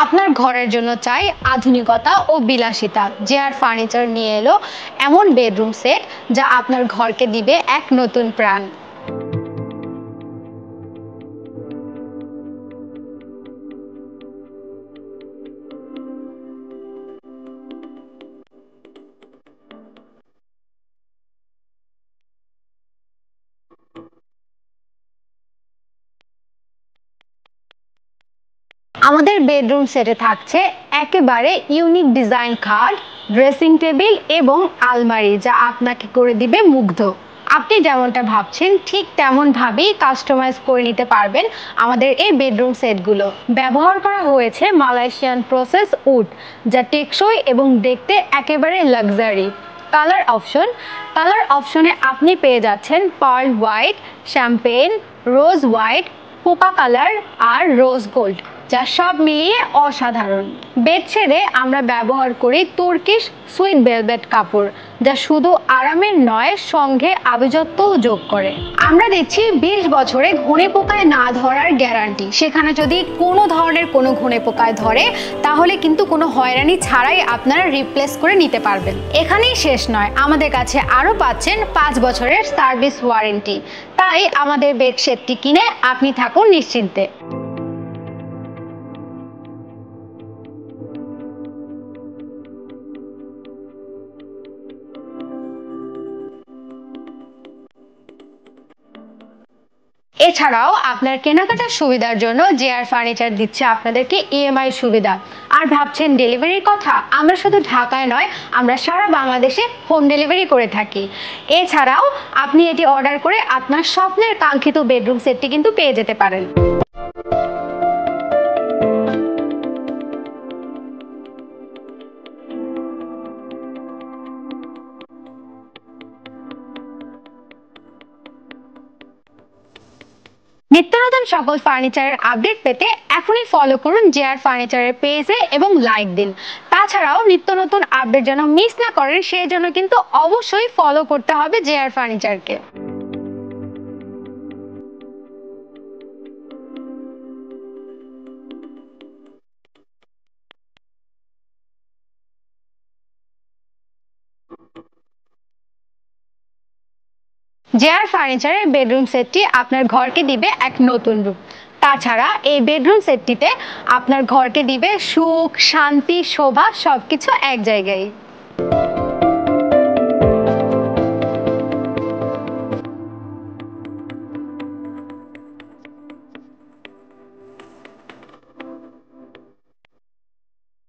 আপনার ঘরের জন্য চাই আধুনিকতা ও বিলাসিতা, জেআর ফার্নিচার নিয়ে এলো এমন বেডরুম সেট যা আপনার ঘরকে দিবে এক নতুন প্রাণ। আমাদের বেডরুম সেটে থাকছে একেবারে ইউনিক ডিজাইন খাট, ড্রেসিং টেবিল এবং আলমারি যা আপনাকে করে দিবে মুগ্ধ। আপনি যেমনটা ভাবছেন ঠিক তেমন ভাবেই কাস্টমাইজ করে নিতে পারবেন আমাদের এই বেডরুম সেটগুলো। ব্যবহার করা হয়েছে মালয়েশিয়ান প্রসেস উড, যা টেকসই এবং দেখতে একেবারে লাক্সারি। কালার অপশনে আপনি পেয়ে যাচ্ছেন পার্ল হোয়াইট, শ্যাম্পেন, রোজ হোয়াইট, কোকা কালার আর রোজ গোল্ড, যা সব মিলিয়ে অসাধারণ। বেডশিটে আমরা ব্যবহার করি তুর্কিশ সুইট ভেলভেট কাপড়, যা শুধু আরামের নয় সঙ্গে আভিজাত্যও যোগ করে। আমরা দিচ্ছি 20 বছরে ঘুণে পোকায় না ধরার গ্যারান্টি। সেখানে যদি কোনো ধরনের কোনো ঘুণে পোকায় ধরে তাহলে কিন্তু কোনো হয়রানি ছাড়াই আপনারা রিপ্লেস করে নিতে পারবেন। এখানেই শেষ নয়, আমাদের কাছে আরও পাচ্ছেন 5 বছরের সার্ভিস ওয়ারেন্টি। তাই আমাদের বেডশিটটি কিনে আপনি থাকুন নিশ্চিন্তে। এছাড়াও আপনার কেনাকাটার সুবিধার জন্য জেআর ফার্নিচার দিচ্ছে আপনাদেরকে ইএমআই সুবিধা। আর ভাবছেন ডেলিভারির কথা? আমরা শুধু ঢাকায় নয়, আমরা সারা বাংলাদেশে হোম ডেলিভারি করে থাকি। এছাড়াও আপনি এটি অর্ডার করে আপনার স্বপ্নের কাঙ্ক্ষিত বেডরুম সেটটি কিন্তু পেয়ে যেতে পারেন। নিত্য নতুন সকল ফার্নিচারের আপডেট পেতে এখনই ফলো করুন জেআর ফার্নিচারের পেজে এবং লাইক দিন। তাছাড়াও নিত্য নতুন আপডেট যেন মিস না করেন সেই জন্য কিন্তু অবশ্যই ফলো করতে হবে জেআর ফার্নিচারকে। জেআর ফার্নিচারের বেডরুম সেটটি আপনার ঘরকে দিবে এক নতুন রূপ। তাছাড়া এই বেডরুম সেটটিতে আপনার ঘরকে দিবে সুখ, শান্তি, শোভা সবকিছু এক জায়গায়।